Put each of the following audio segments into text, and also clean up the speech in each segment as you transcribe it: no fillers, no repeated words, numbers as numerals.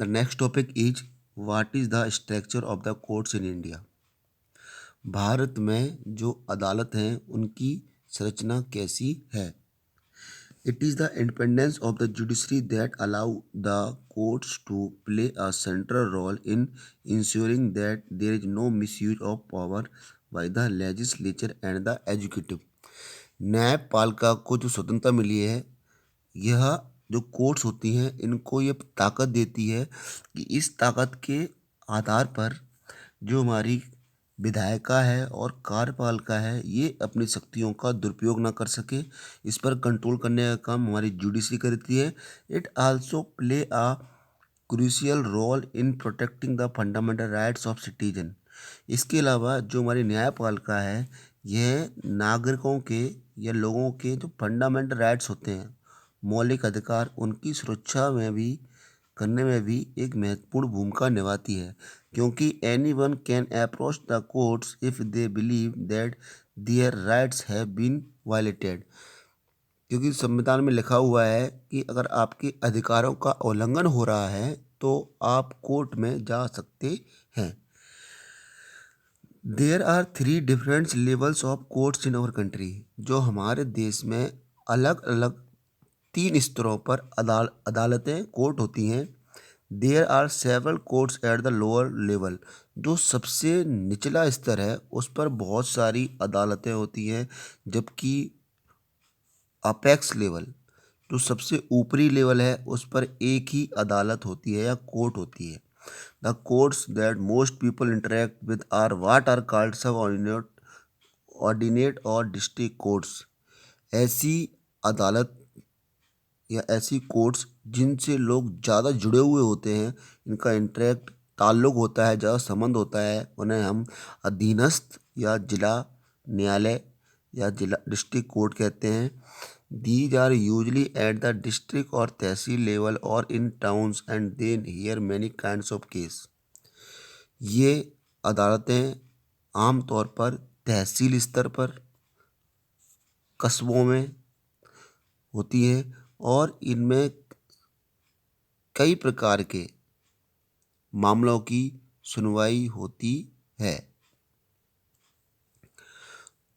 The next topic is what is the structure of the courts in India. Bharat में जो अदालत हैं उनकी संरचना कैसी है। It is the independence of the judiciary that allow the courts to play a central role in ensuring that there is no misuse of power by the legislature and the executive. न्यायपालिका को जो स्वतंत्रता मिली है, यह जो courts होती हैं इनको ये ताकत देती है कि इस ताकत के आधार पर जो हमारी विधायिका है और कार्यपालिका है ये अपनी शक्तियों का दुरुपयोग ना कर सके। इस पर कंट्रोल करने का काम हमारी जुडिशरी करती है। It also play a crucial role in protecting the fundamental rights of citizen. इसके अलावा जो हमारी न्यायपालिका है यह नागरिकों के या लोगों के जो फंडामेंटल राइट्स होते हैं, मौलिक अधिकार, उनकी सुरक्षा में भी करने में भी एक महत्वपूर्ण भूमिका निभाती है, क्योंकि any one can approach the courts if they believe that their rights have been violated. क्योंकि संविधान में लिखा हुआ है कि अगर आपके अधिकारों का उल्लंघन हो रहा है तो आप कोर्ट में जा सकते हैं। There are 3 different levels of courts in our country. जो हमारे देश में अलग अलग 3 स्तरों पर अदालतें कोर्ट होती हैं। There are several courts at the lower level. जो सबसे निचला स्तर है उस पर बहुत सारी अदालतें होती हैं, जबकि अपेक्स लेवल जो सबसे ऊपरी लेवल है उस पर एक ही अदालत होती है या कोर्ट होती है। The courts that most people interact with are what are called subordinate और डिस्ट्रिक्ट कोर्ट्स। ऐसी अदालत या ऐसी कोर्ट्स जिनसे लोग ज़्यादा जुड़े हुए होते हैं, इनका इंटरेक्ट ताल्लुक़ होता है, ज़्यादा संबंध होता है, उन्हें हम अधीनस्थ या जिला न्यायालय या जिला डिस्ट्रिक्ट कोर्ट कहते हैं। These are usually at the district और तहसील लेवल और in towns and then hear many kinds of case. ये अदालतें आम तौर पर तहसील स्तर पर, कस्बों में होती हैं और इनमें कई प्रकार के मामलों की सुनवाई होती है।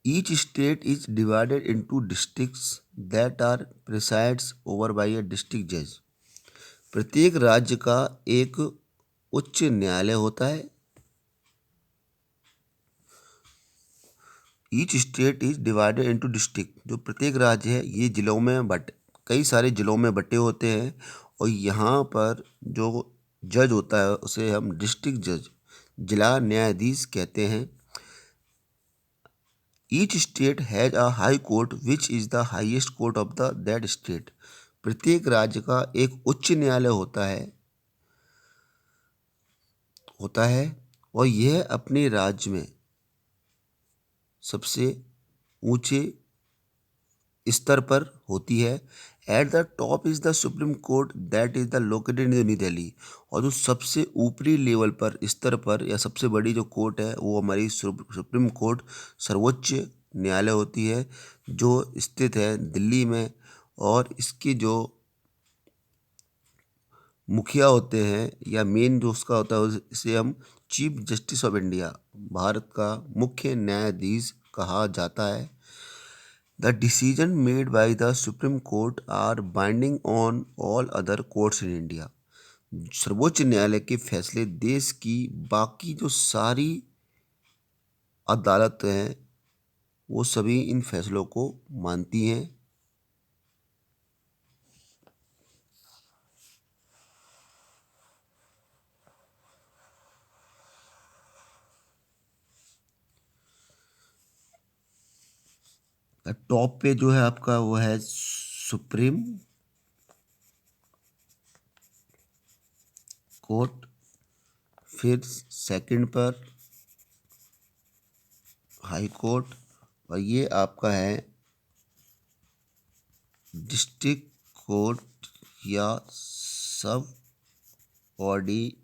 Each state is divided into districts that are presides over by a district जज। प्रत्येक राज्य का एक उच्च न्यायालय होता है। Each state is divided into district. जो प्रत्येक राज्य है ये जिलों में कई सारे जिलों में बटे होते हैं और यहाँ पर जो जज होता है उसे हम डिस्ट्रिक्ट जज, जिला न्यायाधीश कहते हैं। Each state has a high court which is the highest court of the that state. प्रत्येक राज्य का एक उच्च न्यायालय होता है और यह अपने राज्य में सबसे ऊंचे स्तर पर होती है। At the top is the supreme court that is the located in new Delhi. और जो सबसे ऊपरी लेवल पर, स्तर पर या सबसे बड़ी जो कोर्ट है वो हमारी सुप्रीम कोर्ट, सर्वोच्च न्यायालय होती है, जो स्थित है दिल्ली में। और इसके जो मुखिया होते हैं या मेन जो उसका होता है इसे हम chief justice of India, Bharat का मुख्य न्यायाधीश कहा जाता है। The decision made by the supreme court are binding on all other courts in India. सर्वोच्च न्यायालय के फैसले देश की बाकी जो सारी अदालतें हैं वो सभी इन फैसलों को मानती हैं। टॉप पे जो है आपका वो है सुप्रीम कोर्ट, फिर सेकंड पर हाई कोर्ट और ये आपका है डिस्ट्रिक्ट कोर्ट या सब ऑर्डिनेट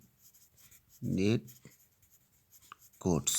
कोर्ट्स।